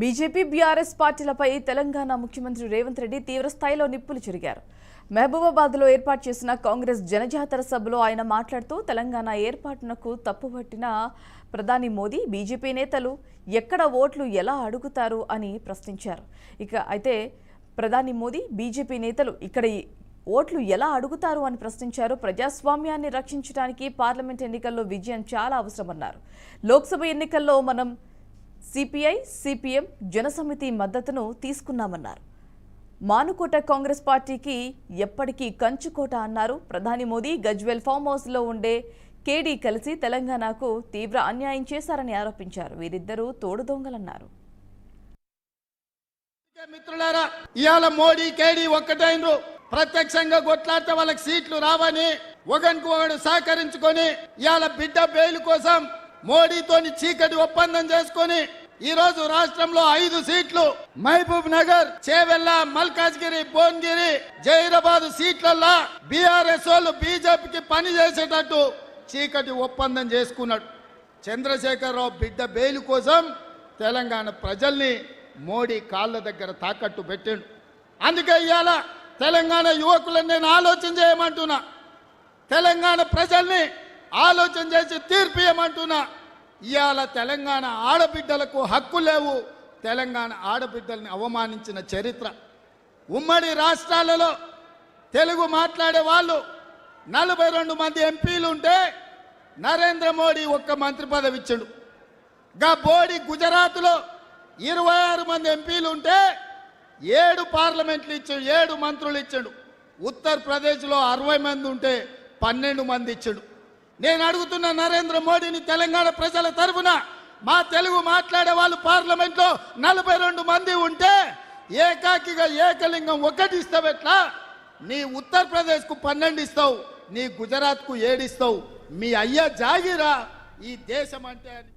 BJP BRS పార్టీలపై Telangana ముఖ్యమంత్రి రేవంత్ రెడ్డి తీవ్ర స్థాయిలో నిప్పులు చెరిగారు. మహబూబాబాద్లో ఏర్పాటు చేసిన కాంగ్రెస్ జనజాతర సభలో ఆయన మాట్లాడుతూ తెలంగాణ ఏర్పాటునకు తప్పుపట్టిన ప్రధాని మోదీ బీజేపీ నేతలు ఎక్కడ ఓట్లు ఎలా అడుగుతారు అని ప్రశ్నించారు. అయితే ప్రధాని మోదీ బీజేపీ నేతలు ఇక్కడ ఓట్లు ఎలా అడుగుతారు అని ప్రశ్నించారు. ప్రజాస్వామ్యాన్ని రక్షించడానికి పార్లమెంట్ ఎన్నికల్లో విజయం చాలా అవసరమన్నారు. లోక్సభ ఎన్నికల్లో మనం సిపిఐ, సిపిఎం, జనసమితి మద్దతును తీసుకున్నామన్నారు. మానుకోట కాంగ్రెస్ పార్టీకి ఎప్పటికీ కంచుకోట అన్నారు. ప్రధాని మోదీ గజ్వేల్ ఫామ్ హౌస్లో ఉండే కేడీ కలిసి తెలంగాణకు తీవ్ర అన్యాయం చేశారని ఆరోపించారు. వీరిద్దరూ తోడు దొంగలన్నారు. మిత్రులారా, ఇవాళ మోడీ కేడీ ఒక్కటైనరు. ప్రత్యక్షంగా కొట్లాడితే వాళ్ళకి సీట్లు రావని ఒకరికి ఒకడు సహకరించుకొని ఇవాళ బిడ్డ బెయిల్ కోసం మోడీతోని చీకటి ఒప్పందం చేసుకొని ఈ రోజు రాష్ట్రంలో 5 సీట్లు మహబూబ్ నగర్, చేవెళ్ళ, మల్కాజ్గిరి, భువనగిరి, జైరాబాద్ సీట్లల్లో బీఆర్ఎస్ వాళ్ళు బీజేపీకి పని చేసేటట్టు చీకటి ఒప్పందం చేసుకున్నాడు. చంద్రశేఖరరావు బిడ్డ బెయిల్ కోసం తెలంగాణ ప్రజల్ని మోడీ కాళ్ళ దగ్గర తాకట్టు పెట్టాడు. అందుకే ఇవాళ తెలంగాణ యువకులను నేను ఆలోచన చేయమంటున్నా, తెలంగాణ ప్రజల్ని ఆలోచన చేసి తీర్పు ఇవ్వమంటున్నా. ఇవాళ తెలంగాణ ఆడబిడ్డలకు హక్కు లేవు. తెలంగాణ ఆడబిడ్డల్ని అవమానించిన చరిత్ర ఉమ్మడి రాష్ట్రాలలో తెలుగు మాట్లాడే వాళ్ళు 42 మంది ఎంపీలు ఉంటే నరేంద్ర మోడీ ఒక్క మంత్రి పదవి ఇచ్చాడు. గా బోడి గుజరాత్లో 26 మంది ఎంపీలు ఉంటే 7 పార్లమెంట్లు ఇచ్చాడు, 7 మంత్రులు ఇచ్చాడు. ఉత్తరప్రదేశ్లో 60 మంది ఉంటే 12 మంది ఇచ్చాడు. నేను అడుగుతున్న నరేంద్ర మోడీని తెలంగాణ ప్రజల తరఫున, మా తెలుగు మాట్లాడే వాళ్ళు పార్లమెంట్లో 42 మంది ఉంటే ఏకాకిగా ఏకలింగం 1 ఇస్తావు ఎట్లా? నీ ఉత్తరప్రదేశ్కు 12 ఇస్తావు, నీ గుజరాత్కు 7 ఇస్తావు. మీ అయ్యా జాగిరా ఈ దేశం అంటే అని